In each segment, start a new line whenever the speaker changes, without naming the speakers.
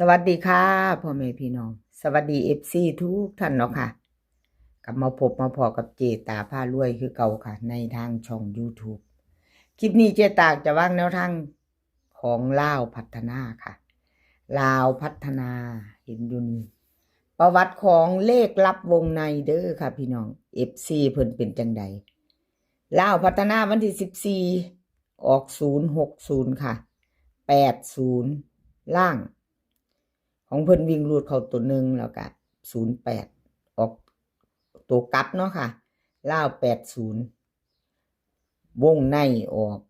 สวัสดีค่ะพ่อแม่พี่น้องสวัสดีFCทุกท่านเนาะค่ะกลับมาพบมาพอกับเจตาผ้ารวยคือเก่าค่ะในทางช่อง YouTube คลิปนี้เจตาจะวางแนวทางของลาวพัฒนาค่ะลาวพัฒนาเห็นอยู่นี่ประวัติของเลขลับวงในเด้อค่ะพี่น้อง FC เพิ่นเป็นจังใดลาวพัฒนาวันที่14ออก060ค่ะ80ล่างของเพิ่นวิ่งรูดเข้าตัวหนึ่งแล้วก็08ออกตัวกลับเนาะค่ะลาว80วงในออก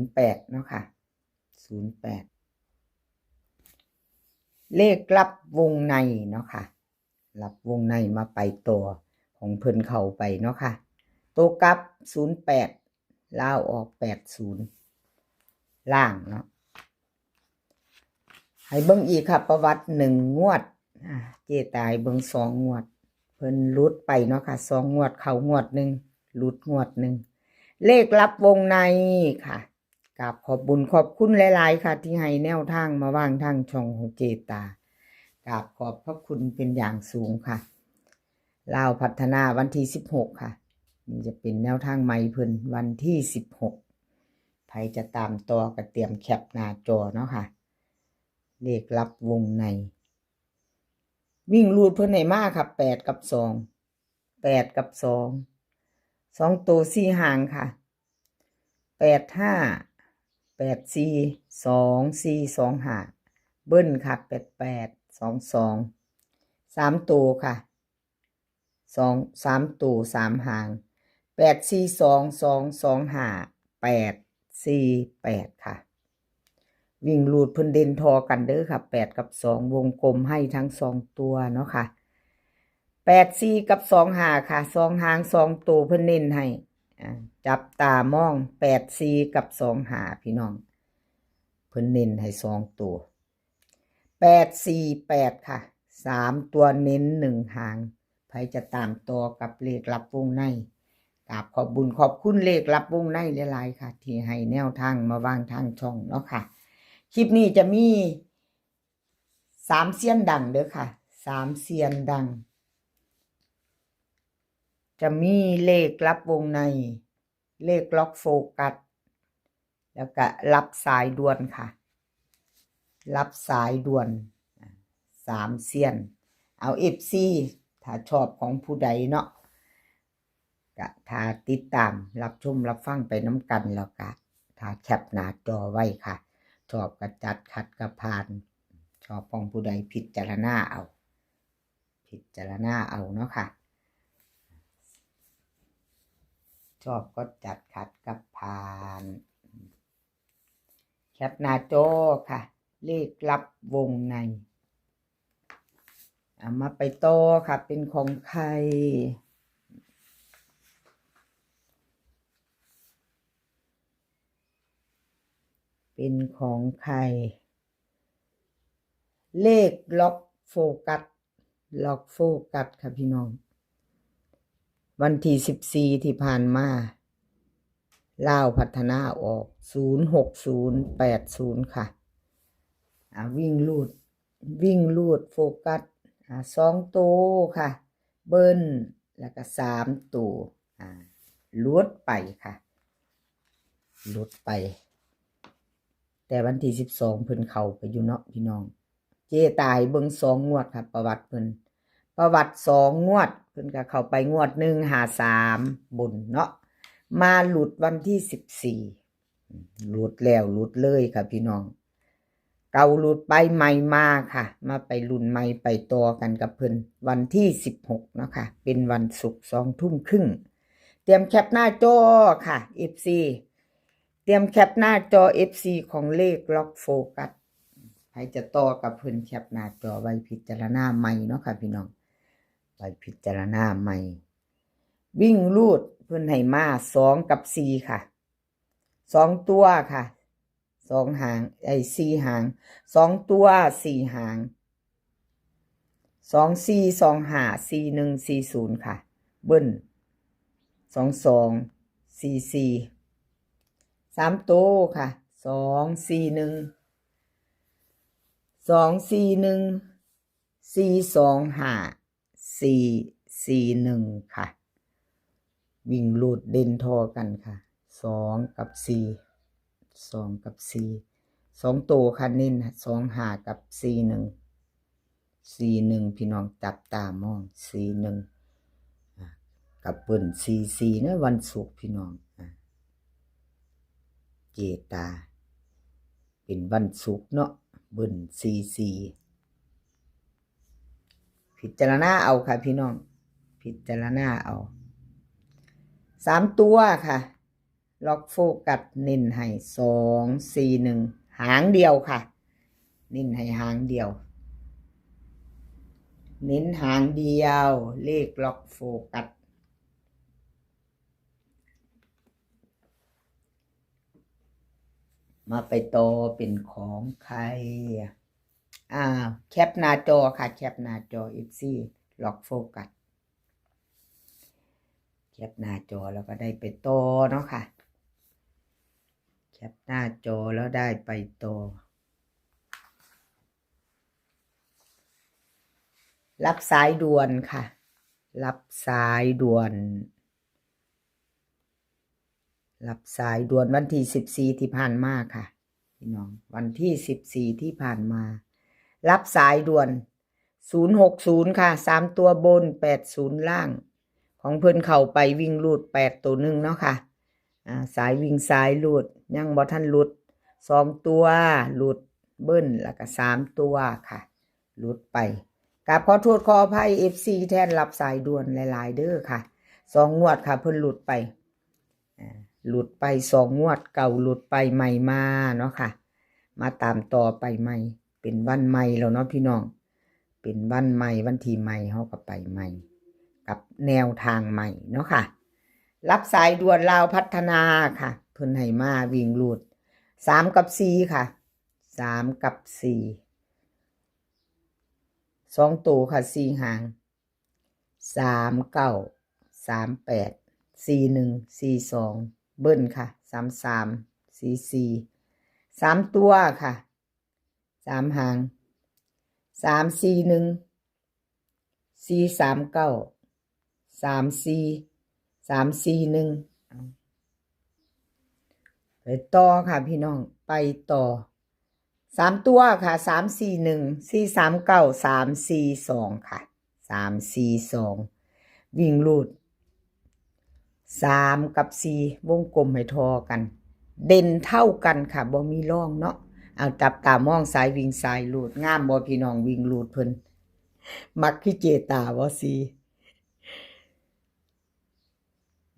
008เนาะค่ะ08เลขลับวงในเนาะค่ะรับวงในมาไปตัวของเพิ่นเข้าไปเนาะค่ะตัวกลับ08ลาวออก80ล่างเนาะให้เบิ่งอีกค่ะประวัติ1งวดเจตายเบิ่ง2งวดเพิ่นหลุดไปเนาะค่ะ2งวดเข้างวดนึงหลุดงวดนึงเลขลับวงในค่ะกราบขอบบุญขอบคุณหลายๆค่ะที่ให้แนวทางมาวางทางช่องของเจตากราบขอบพระคุณเป็นอย่างสูงค่ะลาวพัฒนาวันที่16ค่ะนี่จะเป็นแนวทางใหม่เพิ่นวันที่16ใครจะตามต่อก็เตรียมแคปหน้าจอเนาะค่ะเลขลับวงในวิ่งรูดเพิ่นให้มาค่ะ8กับ2 8กับ2ตัว4หางค่ะ85 84 24 25เบิ้ลค่ะ88 22 3ตัวค่ะ3ตัว3หาง842 225 848ค่ะวิ่งรูดเพิ่นเด่นทอกันเด้อค่ะ8กับ2วงกลมให้ทั้ง2ตัวเนาะค่ะ84กับ25ค่ะ2หาง2ตัวเพิ่นเน้นให้จับตามอง84กับ25พี่น้องเพิ่นเน้นให้2ตัว848ค่ะ3ตัวเน้น1หางใครจะตามต่อกับเลขลับวงในกราบขอบบุญขอบคุณเลขลับวงในหลายๆค่ะที่ให้แนวทางมาวางทางช่องเนาะค่ะคลิปนี้จะมี3เซียนดังเด้อค่ะ3เซียนดังจะมีเลขลับวงในเลขล็อกโฟกัสแล้วก็รับสายด่วนค่ะรับสายด่วน3เซียนเอา FC ถ้าชอบของผู้ใดเนาะก็ถ้าติดตามรับชมรับฟังไปน้ำกันแล้วก็ถ้าแคปหน้าจอไว้ค่ะชอบก็จัดขัดก็ผ่านชอบของผู้ใดพิจารณาเอาเนาะค่ะชอบก็จัดขัดกับผ่านแคปหน้าจอค่ะเลขลับวงในมาไปต่อค่ะเป็นของใครเป็นของใครเลขล็อกโฟกัสค่ะพี่น้องวันที่14ที่ผ่านมาลาวพัฒนาออก06080ค่ะวิ่งลูดโฟกัส2ตัวค่ะเบิ้ลแล้วก็3ตัวลุดไปค่ะลุดไปแต่วันที่12เพิ่นเข้าไปอยู่เนาะพี่น้องเจตายเบิ่ง2งวดค่ะประวัติเพิ่นประวัติ2งวดเพิ่นก็เข้าไปงวด1 53บนเนาะมาหลุดวันที่14หลุดแล้วหลุดเลยค่ะพี่น้องเก่าหลุดไปใหม่มาค่ะมาไปรุ่นใหม่ไปต่อกันกับเพิ่นวันที่16เนาะค่ะเป็นวันศุกร์20:30นเตรียมแคปหน้าจอค่ะ FC เตรียมแคปหน้าจอ FC ของเลขล็อกโฟกัสใครจะต่อกับเพิ่นแคปหน้าจอไว้พิจารณาใหม่เนาะค่ะพี่น้องไว้พิจารณาใหม่วิ่งรูดเพิ่นให้มา2กับ4ค่ะ2ตัวค่ะ2หาง4หาง2ตัว4หาง24 25 41 40ค่ะเบิ้ล22 44 3ตัวค่ะ 241 441ค่ะวิ่งลูดเด่นทอกันค่ะ2กับ2ตัวค่ะเน้น25กับ41พี่น้องจับตามอง41กับเปิ้น44นะวันศุกร์พี่น้องเจตาเป็นวันศุกร์เนาะเบิ้น44พิจารณาเอาค่ะพี่น้องพิจารณาเอา3ตัวค่ะล็อกโฟกัสเน้นให้241หางเดียวค่ะเน้นให้หางเดียวเน้นหางเดียวเลขล็อกโฟกัสมาไปต่อเป็นของใครแคปหน้าจอค่ะแคปหน้าจอ FC ล็อกโฟกัสแคปหน้าจอแล้วก็ได้ไปต่อเนาะค่ะแคปหน้าจอแล้วได้ไปต่อรับสายด่วนค่ะรับสายด่วนวันที่14ที่ผ่านมาค่ะพี่น้องวันที่14ที่ผ่านมารับสายด่วน060ค่ะ3ตัวบน80ล่างของเพิ่นเข้าไปวิ่งรูด8ตัวนึงเนาะค่ะสายวิ่งสายรูดยังบ่ทันหลุด2ตัวหลุดเบิ้ลแล้วก็3ตัวค่ะหลุดไปกราบขอโทษขออภัย FC แทนรับสายด่วนหลายๆเด้อค่ะ2งวดค่ะเพิ่นหลุดไป2งวดเก่าหลุดไปใหม่มาเนาะค่ะมาตามต่อไปใหม่เป็นวันใหม่แล้วเนาะพี่น้องเป็นวันใหม่วันที่ใหม่เฮาก็ไปใหม่กับแนวทางใหม่เนาะค่ะรับสายด่วนลาวพัฒนาค่ะเพิ่นให้มาวิ่งรูด3กับ4ค่ะ3กับ4 2ตัวค่ะ4หาง39 38 41 42เบิ้ลค่ะ33 44 3ตัวค่ะ3หาง341 439 34 341ไปต่อค่ะพี่น้องไปต่อ3ตัวค่ะ341 439 342ค่ะ342วิ่งรูด3กับ4วงกลมให้ทอกันเด่นเท่ากันค่ะบ่มีร่องเนาะเอาจับตามองสายวิ่งสายรูดงามบ่พี่น้องวิ่งรูดเพิ่นมักคือเจตาบ่ซี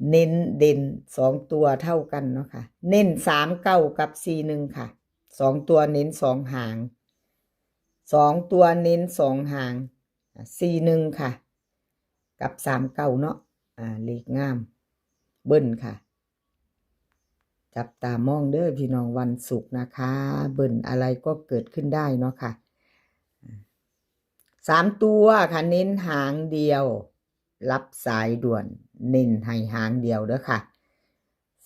เน้นเด่น2ตัวเท่ากันเนาะค่ะเน้น39กับ41ค่ะ2ตัวเน้น2หาง2ตัวเน้น2หาง41ค่ะกับ39เนาะเลขงามเบิ้ลค่ะจับตามองเด้อพี่น้องวันศุกร์นะคะเบิ้ลอะไรก็เกิดขึ้นได้เนาะค่ะ3ตัวค่ะเน้นหางเดียวรับสายด่วนเน้นให้หางเดียวเด้อค่ะ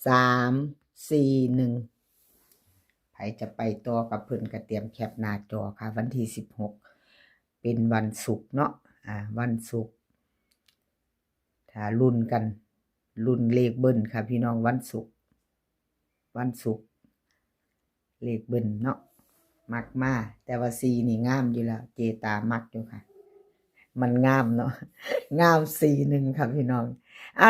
3 4 1ไผจะไปต่อกับเพิ่นก็เตรียมแคปหน้าจอค่ะวันที่16เป็นวันศุกร์เนาะวันศุกร์ถ้าลุ้นกันรุ่นเลขเบิ้ลค่ะพี่น้องวันศุกร์เลขเบิ้ลเนาะมักมาแต่ว่า4นี่งามอยู่แล้วเจตามักอยู่ค่ะมันงามเนาะงาม41ค่ะพี่น้อง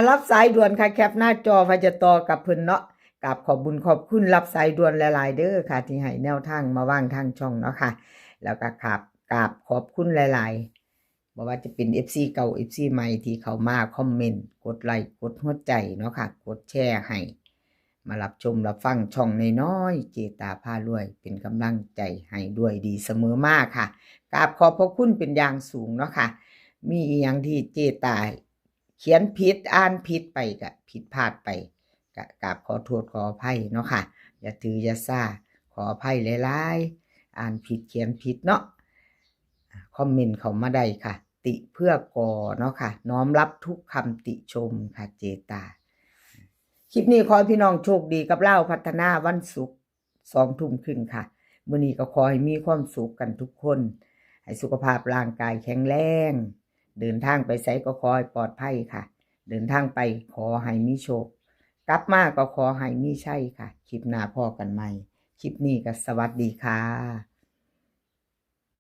รับสายด่วนค่ะแคปหน้าจอไฟจะต่อกับเพิ่นเนาะกราบขอบบุญขอบคุณรับสายด่วนหลายๆเด้อค่ะที่ให้แนวทางมาว่างทางช่องเนาะค่ะแล้วก็กราบขอบคุณหลายๆบ่ว่าจะเป็น FC เก่า FC ใหม่ที่เข้ามาคอมเมนต์กดไลค์กดหัวใจเนาะค่ะกดแชร์ให้มารับชมรับฟังช่องน้อยๆเจตาพารวยเป็นกำลังใจให้ด้วยดีเสมอมากค่ะกราบขอบพระคุณเป็นอย่างสูงเนาะค่ะมีอย่างที่เจตาเขียนผิดอ่านผิดไปก็ผิดพลาดไปก็กราบขอโทษขออภัยเนาะค่ะอย่าถืออย่าซ่าขออภัยหลายๆอ่านผิดเขียนผิดเนาะคอมเมนต์เข้ามาได้ค่ะติเพื่อก่อเนาะค่ะน้อมรับทุกคำติชมค่ะเจตาคลิปนี้ขอให้พี่น้องโชคดีกับเล่าพัฒนาวันศุกร์ 20:30 ค่ะมื้อนี้ก็ขอให้มีความสุขกันทุกคนให้สุขภาพร่างกายแข็งแรงเดินทางไปไสก็ขอให้ปลอดภัยค่ะเดินทางไปขอให้มีโชคกลับมาก็ขอให้มีชัยค่ะคลิปหน้าพอกันใหม่คลิปนี้ก็สวัสดีค่ะ